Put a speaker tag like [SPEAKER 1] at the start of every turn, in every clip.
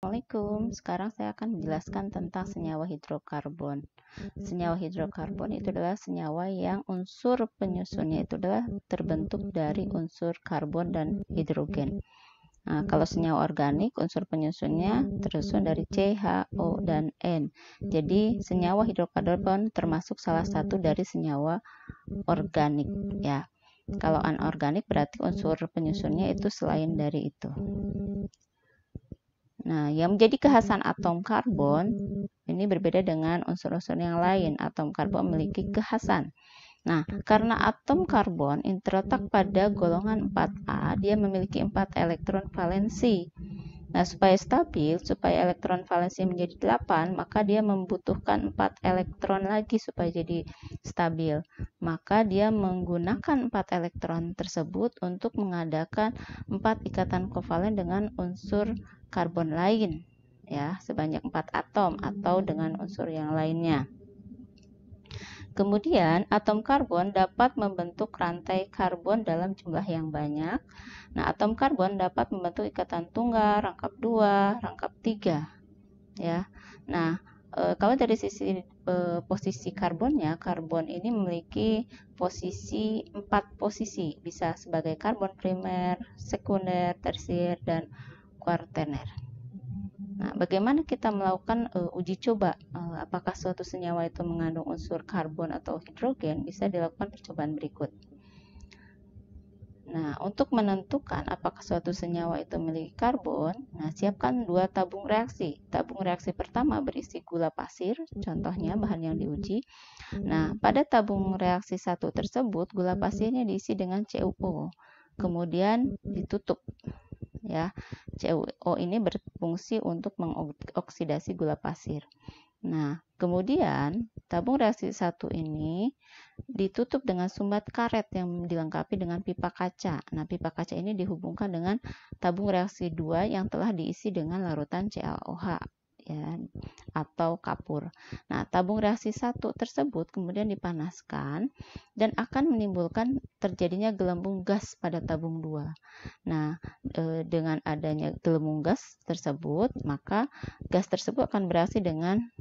[SPEAKER 1] Assalamualaikum, sekarang saya akan menjelaskan tentang senyawa hidrokarbon. Senyawa hidrokarbon itu adalah senyawa yang unsur penyusunnya itu adalah terbentuk dari unsur karbon dan hidrogen. Nah, kalau senyawa organik, unsur penyusunnya tersusun dari C, H, O, dan N. Jadi, senyawa hidrokarbon termasuk salah satu dari senyawa organik, ya. Kalau anorganik berarti unsur penyusunnya itu selain dari itu. Nah, yang menjadi kekhasan atom karbon ini berbeda dengan unsur-unsur yang lain. Atom karbon memiliki kekhasan. Nah, karena atom karbon ini terletak pada golongan 4A, dia memiliki 4 elektron valensi. Nah, supaya stabil, supaya elektron valensi menjadi 8, maka dia membutuhkan 4 elektron lagi supaya jadi stabil. Maka dia menggunakan 4 elektron tersebut untuk mengadakan 4 ikatan kovalen dengan unsur karbon lain, ya, sebanyak 4 atom atau dengan unsur yang lainnya. Kemudian, atom karbon dapat membentuk rantai karbon dalam jumlah yang banyak. Nah, atom karbon dapat membentuk ikatan tunggal, rangkap 2, rangkap 3. Ya. Nah, kalau dari sisi posisi karbonnya, karbon ini memiliki posisi 4 posisi, bisa sebagai karbon primer, sekunder, tersier, dan kuartener. Nah, bagaimana kita melakukan uji coba apakah suatu senyawa itu mengandung unsur karbon atau hidrogen? Bisa dilakukan percobaan berikut. Nah, untuk menentukan apakah suatu senyawa itu memiliki karbon, nah siapkan 2 tabung reaksi. Tabung reaksi pertama berisi gula pasir, contohnya bahan yang diuji. Nah, pada tabung reaksi 1 tersebut, gula pasirnya diisi dengan CuO, kemudian ditutup. Ya, CuO ini berfungsi untuk mengoksidasi gula pasir. Nah, kemudian tabung reaksi 1 ini ditutup dengan sumbat karet yang dilengkapi dengan pipa kaca. Nah, pipa kaca ini dihubungkan dengan tabung reaksi 2 yang telah diisi dengan larutan CaOH, ya, atau kapur. Nah, tabung reaksi 1 tersebut kemudian dipanaskan dan akan menimbulkan terjadinya gelembung gas pada tabung 2. Nah, dengan adanya gelembung gas tersebut, maka gas tersebut akan bereaksi dengan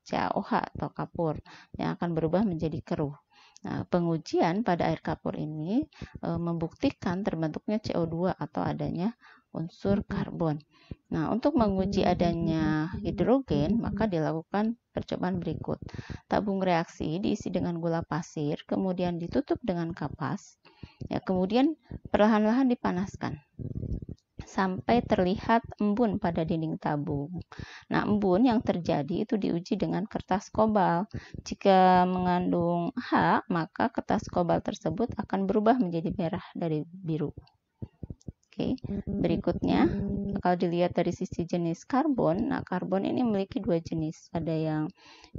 [SPEAKER 1] CaOH atau kapur yang akan berubah menjadi keruh. Nah, pengujian pada air kapur ini membuktikan terbentuknya CO2 atau adanya unsur karbon. Nah, untuk menguji adanya hidrogen, maka dilakukan percobaan berikut. Tabung reaksi diisi dengan gula pasir, kemudian ditutup dengan kapas, ya, kemudian perlahan-lahan dipanaskan sampai terlihat embun pada dinding tabung. Nah, embun yang terjadi itu diuji dengan kertas kobal. Jika mengandung H, maka kertas kobal tersebut akan berubah menjadi merah dari biru. Oke, berikutnya, kalau dilihat dari sisi jenis karbon, nah karbon ini memiliki 2 jenis. Ada yang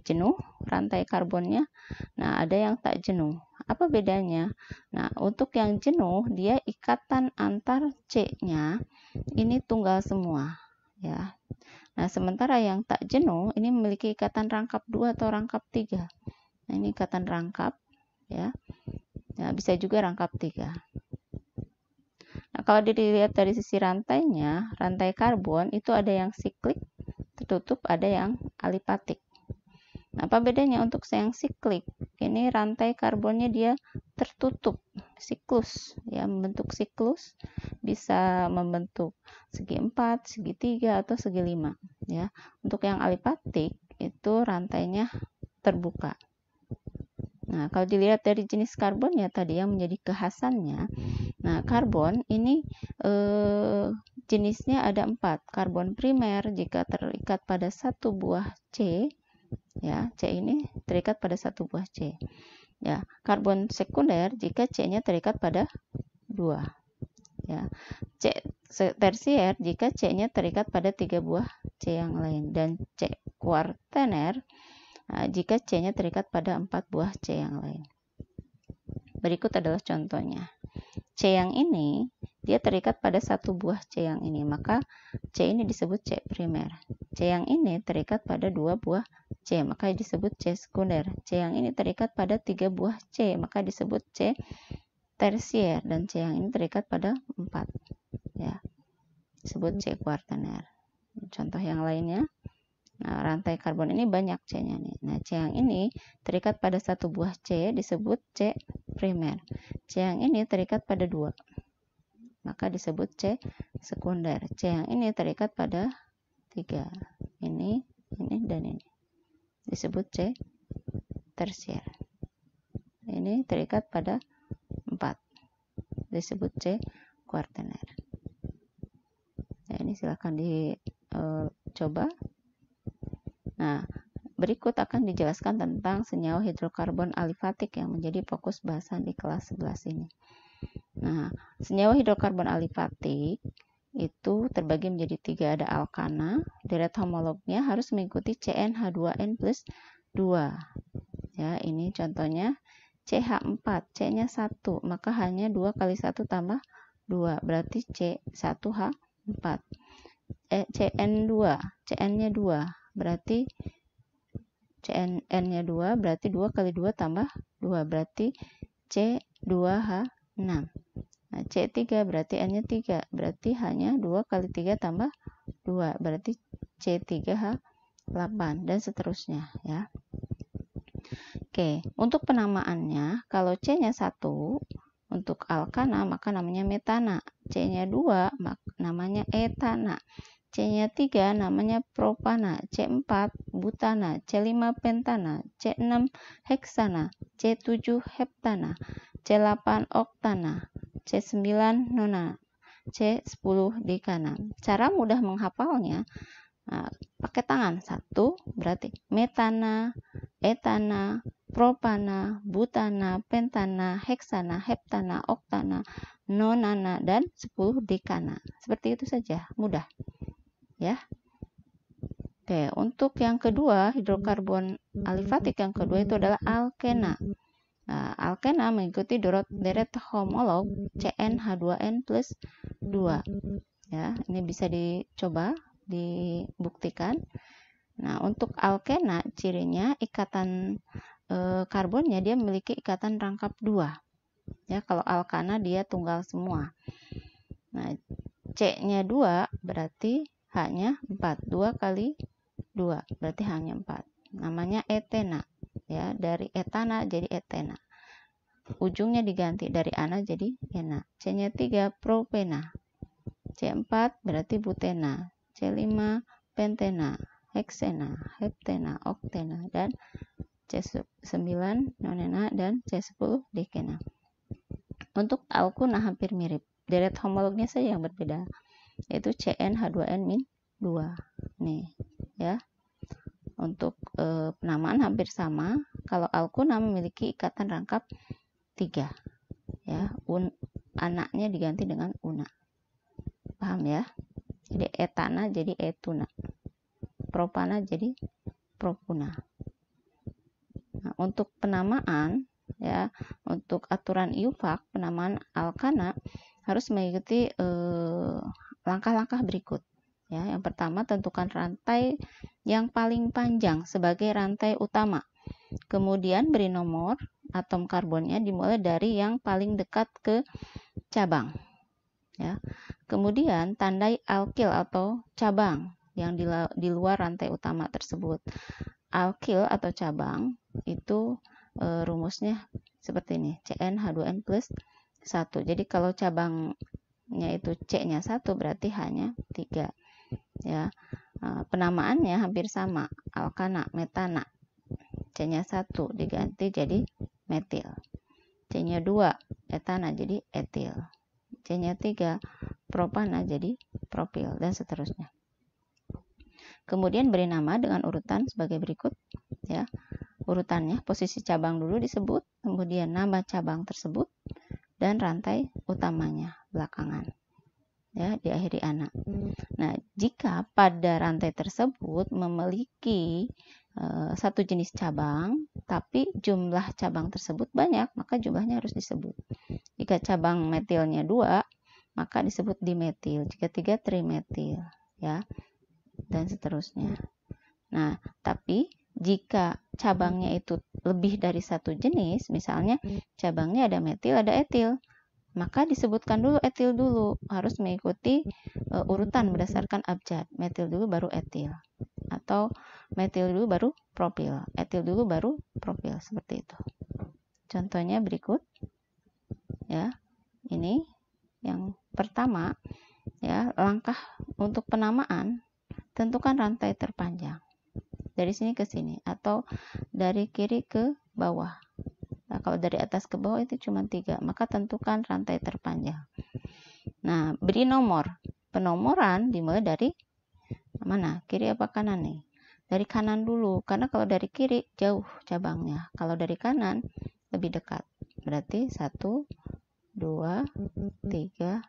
[SPEAKER 1] jenuh rantai karbonnya, nah ada yang tak jenuh. Apa bedanya? Nah, untuk yang jenuh, dia ikatan antar C-nya ini tunggal semua, ya. Nah, sementara yang tak jenuh ini memiliki ikatan rangkap 2 atau rangkap 3. Nah, ini ikatan rangkap, ya. Nah, bisa juga rangkap 3. Nah, kalau dilihat dari sisi rantainya, rantai karbon itu ada yang siklik, tertutup, ada yang alipatik. Nah, apa bedanya untuk yang siklik? Ini rantai karbonnya dia tertutup, siklus, ya, membentuk siklus, bisa membentuk segi 4, segi 3, atau segi 5. Ya. Untuk yang alipatik, itu rantainya terbuka. Nah, kalau dilihat dari jenis karbonnya tadi yang menjadi kekhasannya, nah karbon ini jenisnya ada 4. Karbon primer jika terikat pada satu buah C, ya, C ini terikat pada satu buah C. Ya, karbon sekunder jika C-nya terikat pada 2. Ya, C tersier jika C-nya terikat pada 3 buah C yang lain, dan C kuartener jika C-nya terikat pada 4 buah C yang lain. Berikut adalah contohnya. C yang ini, dia terikat pada satu buah C yang ini, maka C ini disebut C primer. C yang ini terikat pada 2 buah C, maka disebut C sekunder. C yang ini terikat pada 3 buah C, maka disebut C tersier. Dan C yang ini terikat pada 4, ya, disebut C kuartener. contoh yang lainnya. Nah, rantai karbon ini banyak C-nya nih. Nah, C yang ini terikat pada satu buah C disebut C primer. C yang ini terikat pada 2, maka disebut C sekunder. C yang ini terikat pada 3. Ini, dan ini. Disebut C tersier. Ini terikat pada 4. Disebut C kuartener. Nah, ini silahkan dicoba. Nah, berikut akan dijelaskan tentang senyawa hidrokarbon alifatik yang menjadi fokus bahasan di kelas 11 ini. Nah, senyawa hidrokarbon alifatik itu terbagi menjadi 3. Ada alkana, deret homolognya harus mengikuti CnH2n plus 2. Ya, ini contohnya CH4, C-nya 1, maka hanya 2 kali 1 tambah 2, berarti C1H4. CN2, CN-nya 2. Berarti CN-nya 2, berarti 2 kali 2 tambah 2, berarti C2H6. Nah, C3 berarti N-nya 3, berarti hanya 2 kali 3 tambah 2, berarti C3H8, dan seterusnya ya. Oke, untuk penamaannya, kalau C-nya 1 untuk alkana maka namanya metana, C-nya 2 namanya etana, C-nya 3 namanya propana, C4 butana, C5 pentana, C6 heksana, C7 heptana, C8 oktana, C9 nona, C10 dekana. Cara mudah menghafalnya, pakai tangan. 1 berarti metana, etana, propana, butana, pentana, heksana, heptana, oktana, nonana, dan 10 dekana. Seperti itu saja, mudah. Ya. Oke, untuk yang kedua, hidrokarbon alifatik yang kedua itu adalah alkena. Nah, alkena mengikuti deret homolog CnH2n plus 2. Ya, ini bisa dicoba, dibuktikan. Nah, untuk alkena cirinya ikatan karbonnya dia memiliki ikatan rangkap 2. Ya, kalau alkana dia tunggal semua. Nah, C-nya 2 berarti H-nya 4. 2 kali 2 berarti hanya 4. Namanya etena. Ya, dari etana jadi etena. Ujungnya diganti dari ana jadi ena. C-nya 3 propena. C4 berarti butena. C5 pentena, heksena, heptena, oktena, dan C9 nonena, dan C10 dekena. Untuk alkuna hampir mirip. Deret homolognya saja yang berbeda, yaitu CnH2n-2. Nih, ya. Untuk penamaan hampir sama. Kalau alkuna memiliki ikatan rangkap 3. Ya, anaknya diganti dengan una. Paham ya? Jadi etana jadi etuna. Propana jadi propuna. Nah, untuk penamaan ya, untuk aturan IUPAC penamaan alkana harus mengikuti langkah-langkah berikut. Ya, yang pertama, tentukan rantai yang paling panjang sebagai rantai utama. Kemudian beri nomor atom karbonnya dimulai dari yang paling dekat ke cabang. Ya. Kemudian tandai alkil atau cabang yang di luar rantai utama tersebut. Alkil atau cabang itu rumusnya seperti ini, CnH2n plus 1. Jadi kalau cabangnya itu C-nya 1 berarti hanya 3. Ya. Penamaannya hampir sama, alkana, metana. C-nya 1 diganti jadi metil. C-nya 2 etana jadi etil. C-nya 3 propana jadi propil, dan seterusnya. Kemudian beri nama dengan urutan sebagai berikut. Ya. Urutannya, posisi cabang dulu disebut, kemudian nama cabang tersebut, dan rantai utamanya belakangan. Ya, diakhiri ana. Nah, jika pada rantai tersebut memiliki satu jenis cabang, tapi jumlah cabang tersebut banyak, maka jumlahnya harus disebut. Jika cabang metilnya 2, maka disebut dimetil. Jika 3, trimetil. Ya, dan seterusnya. Nah, tapi jika cabangnya itu lebih dari satu jenis, misalnya cabangnya ada metil, ada etil, maka disebutkan dulu etil dulu, harus mengikuti urutan berdasarkan abjad. Metil dulu baru etil, atau metil dulu baru propil, etil dulu baru propil, seperti itu. Contohnya berikut ya. Ini yang pertama ya, langkah untuk penamaan, tentukan rantai terpanjang dari sini ke sini atau dari kiri ke bawah. Nah, kalau dari atas ke bawah itu cuma 3, maka tentukan rantai terpanjang. Nah, beri nomor. Penomoran dimulai dari mana? Kiri apa kanan nih? Dari kanan dulu, karena kalau dari kiri jauh cabangnya. Kalau dari kanan lebih dekat. Berarti 1, 2, 3,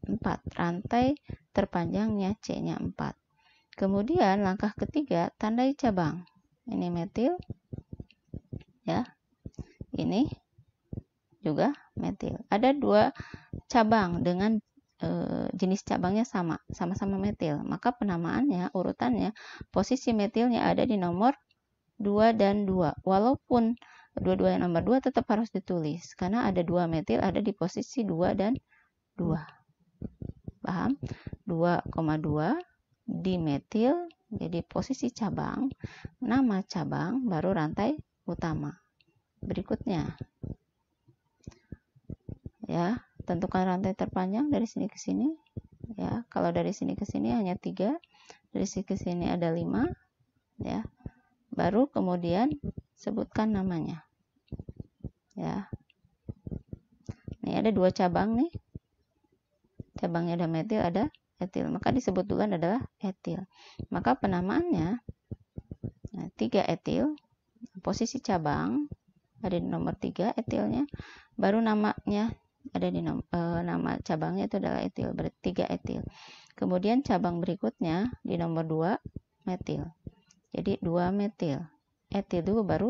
[SPEAKER 1] 4. Rantai terpanjangnya C-nya 4. Kemudian langkah ketiga, tandai cabang. Ini metil ya. Ini juga metil. Ada 2 cabang dengan jenis cabangnya sama-sama metil. Maka penamaannya, urutannya, posisi metilnya ada di nomor 2 dan 2. Walaupun dua-dua yang nomor 2 tetap harus ditulis karena ada 2 metil ada di posisi 2 dan 2. Paham? 2,2 dimetil, jadi posisi cabang, nama cabang, baru rantai utama. Berikutnya ya, tentukan rantai terpanjang dari sini ke sini ya. Kalau dari sini ke sini hanya 3, dari sini ke sini ada 5 ya. Baru kemudian sebutkan namanya ya. Ini ada 2 cabang nih, cabangnya ada metil, ada etil, maka disebut duluan adalah etil. Maka penamaannya 3 etil, posisi cabang ada di nomor 3 etilnya, baru namanya ada di nama cabangnya itu adalah etil, berarti 3 etil. Kemudian cabang berikutnya di nomor 2 metil, jadi 2 metil, etil dulu baru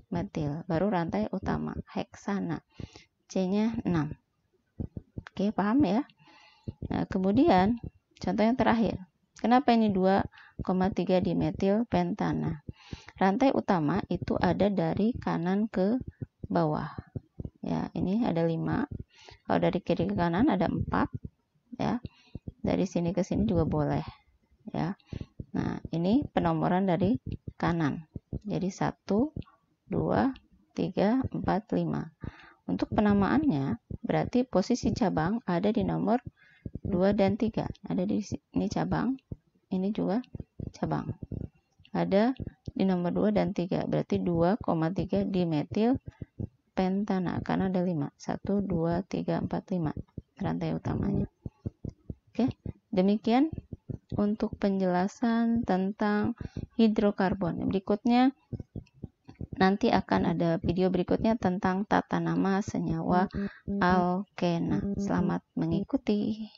[SPEAKER 1] metil, baru rantai utama heksana, C-nya 6. Oke, paham ya? Nah, kemudian contoh yang terakhir, kenapa ini 2,3 dimetil pentana? Rantai utama itu ada dari kanan ke bawah ya. Ini ada 5, kalau dari kiri ke kanan ada 4 ya, dari sini ke sini juga boleh ya. Nah, ini penomoran dari kanan, jadi 1, 2, 3, 4, 5. Untuk penamaannya berarti posisi cabang ada di nomor 2 dan 3. Ada di sini cabang, ini juga cabang. Ada di nomor 2 dan 3. Berarti 2,3 dimetil pentana karena ada 5. 1, 2, 3, 4, 5 rantai utamanya. Oke, demikian untuk penjelasan tentang hidrokarbon. Berikutnya nanti akan ada video berikutnya tentang tata nama senyawa alkena. Selamat mengikuti.